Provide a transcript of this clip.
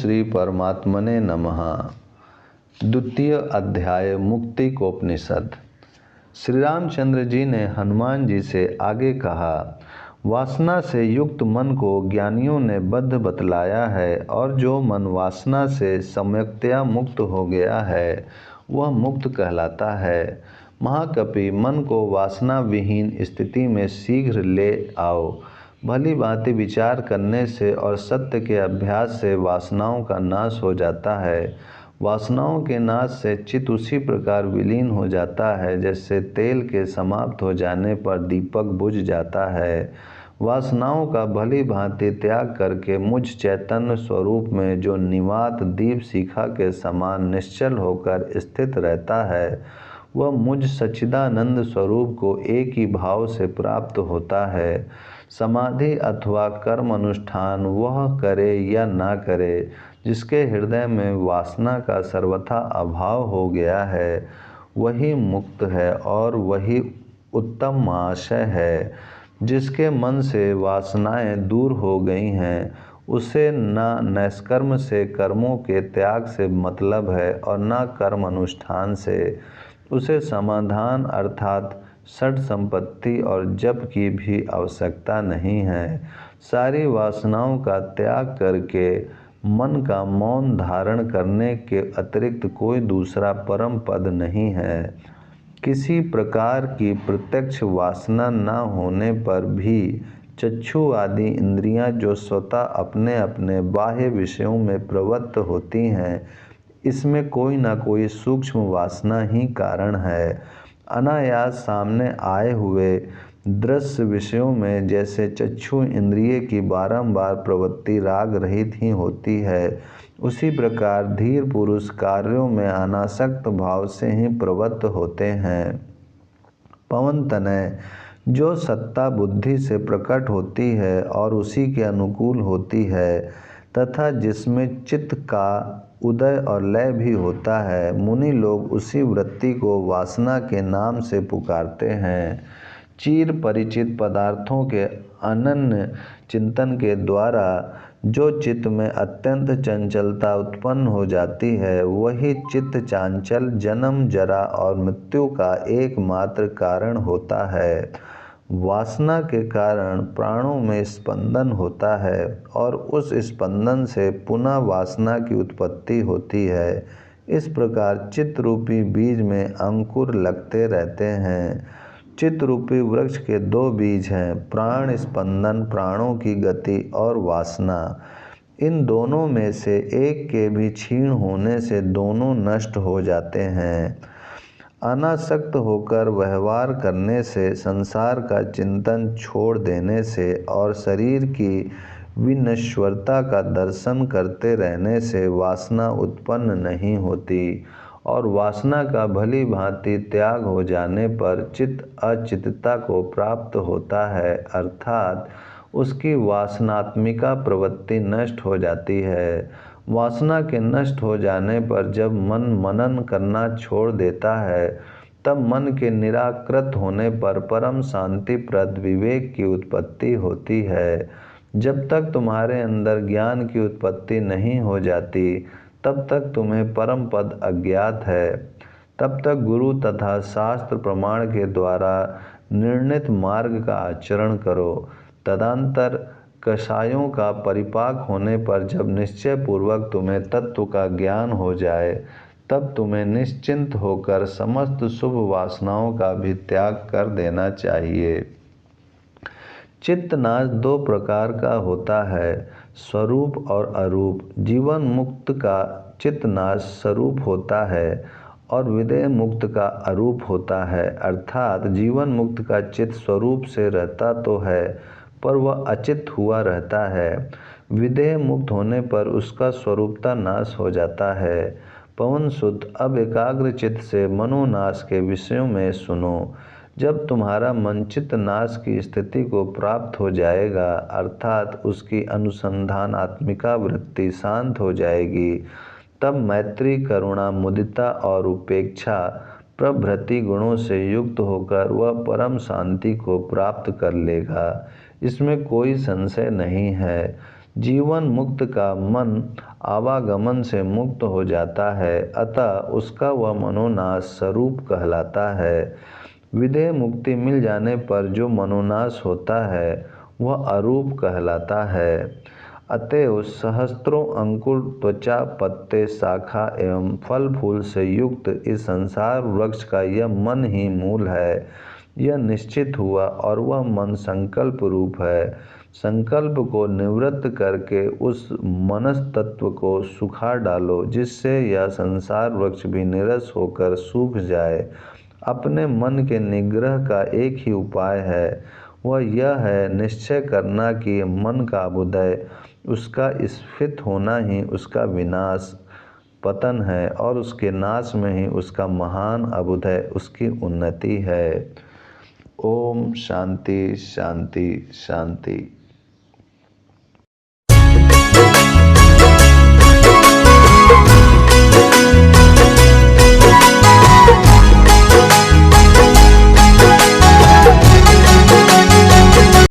श्री परमात्मने नमः। द्वितीय अध्याय मुक्तिकोपनिषद। श्री रामचंद्र जी ने हनुमान जी से आगे कहा, वासना से युक्त मन को ज्ञानियों ने बद्ध बतलाया है और जो मन वासना से सम्यक्तया मुक्त हो गया है वह मुक्त कहलाता है। महाकपि, मन को वासना विहीन स्थिति में शीघ्र ले आओ। भली भांति विचार करने से और सत्य के अभ्यास से वासनाओं का नाश हो जाता है। वासनाओं के नाश से चित्त उसी प्रकार विलीन हो जाता है जैसे तेल के समाप्त हो जाने पर दीपक बुझ जाता है। वासनाओं का भली भांति त्याग करके मुझ चैतन्य स्वरूप में जो निवात दीप शिखा के समान निश्चल होकर स्थित रहता है, वह मुझ सच्चिदानंद स्वरूप को एक ही भाव से प्राप्त होता है। समाधि अथवा कर्म अनुष्ठान वह करे या ना करे, जिसके हृदय में वासना का सर्वथा अभाव हो गया है, वही मुक्त है और वही उत्तम आशय है। जिसके मन से वासनाएं दूर हो गई हैं, उसे न नैष्कर्म से कर्मों के त्याग से मतलब है और न कर्म अनुष्ठान से। उसे समाधान अर्थात षड संपत्ति और जप की भी आवश्यकता नहीं है। सारी वासनाओं का त्याग करके मन का मौन धारण करने के अतिरिक्त कोई दूसरा परम पद नहीं है। किसी प्रकार की प्रत्यक्ष वासना न होने पर भी चक्षु आदि इंद्रियां जो स्वतः अपने अपने बाह्य विषयों में प्रवृत्त होती हैं, इसमें कोई न कोई सूक्ष्म वासना ही कारण है। अनायास सामने आए हुए दृश्य विषयों में जैसे चक्षु इंद्रिय की बारंबार प्रवृत्ति राग रहित ही होती है, उसी प्रकार धीर पुरुष कार्यों में अनासक्त भाव से ही प्रवृत्त होते हैं। पवन तनय जो सत्ता बुद्धि से प्रकट होती है और उसी के अनुकूल होती है तथा जिसमें चित्त का उदय और लय भी होता है, मुनि लोग उसी वृत्ति को वासना के नाम से पुकारते हैं। चिर परिचित पदार्थों के अनन्य चिंतन के द्वारा जो चित्त में अत्यंत चंचलता उत्पन्न हो जाती है, वही चित्त चांचल जन्म जरा और मृत्यु का एकमात्र कारण होता है। वासना के कारण प्राणों में स्पंदन होता है और उस स्पंदन से पुनः वासना की उत्पत्ति होती है। इस प्रकार चित्त रूपी बीज में अंकुर लगते रहते हैं। चित्त रूपी वृक्ष के दो बीज हैं, प्राण स्पंदन, प्राणों की गति, और वासना। इन दोनों में से एक के भी क्षीण होने से दोनों नष्ट हो जाते हैं। अनासक्त होकर व्यवहार करने से, संसार का चिंतन छोड़ देने से और शरीर की विनश्वरता का दर्शन करते रहने से वासना उत्पन्न नहीं होती और वासना का भली भांति त्याग हो जाने पर चित्त अचित्तता को प्राप्त होता है, अर्थात उसकी वासनात्मिका प्रवृत्ति नष्ट हो जाती है। वासना के नष्ट हो जाने पर जब मन मनन करना छोड़ देता है, तब मन के निराकृत होने पर परम शांतिप्रद विवेक की उत्पत्ति होती है। जब तक तुम्हारे अंदर ज्ञान की उत्पत्ति नहीं हो जाती, तब तक तुम्हें परम पद अज्ञात है। तब तक गुरु तथा शास्त्र प्रमाण के द्वारा निर्णित मार्ग का आचरण करो। तदंतर कषायों का परिपाक होने पर जब निश्चय पूर्वक तुम्हें तत्व का ज्ञान हो जाए, तब तुम्हें निश्चिंत होकर समस्त शुभ वासनाओं का भी त्याग कर देना चाहिए। चित्त नाश दो प्रकार का होता है, स्वरूप और अरूप। जीवन मुक्त का चित्त नाश स्वरूप होता है और विदेह मुक्त का अरूप होता है, अर्थात जीवन मुक्त का चित्त स्वरूप से रहता तो है पर वह अचित्त हुआ रहता है। विदेह मुक्त होने पर उसका स्वरूपता नाश हो जाता है। पवन सुत, अब एकाग्र चित्त से मनोनाश के विषयों में सुनो। जब तुम्हारा मन चित्त नाश की स्थिति को प्राप्त हो जाएगा, अर्थात उसकी अनुसंधानात्मिका वृत्ति शांत हो जाएगी, तब मैत्री, करुणा, मुदिता और उपेक्षा प्रभृति गुणों से युक्त होकर वह परम शांति को प्राप्त कर लेगा। इसमें कोई संशय नहीं है। जीवन मुक्त का मन आवागमन से मुक्त हो जाता है, अतः उसका वह मनोनाश स्वरूप कहलाता है। विदेह मुक्ति मिल जाने पर जो मनोनाश होता है वह अरूप कहलाता है। अतएव सहस्त्रों अंकुर, त्वचा, पत्ते, शाखा एवं फल फूल से युक्त इस संसार वृक्ष का यह मन ही मूल है। यह निश्चित हुआ और वह मन संकल्प रूप है। संकल्प को निवृत्त करके उस मनस तत्व को सुखा डालो, जिससे यह संसार वृक्ष भी निरस होकर सूख जाए। अपने मन के निग्रह का एक ही उपाय है, वह यह है निश्चय करना कि मन का अभ्युदय, उसका स्फीत होना ही उसका विनाश पतन है और उसके नाश में ही उसका महान अभ्युदय, उसकी उन्नति है। ओम शांति शांति शांति।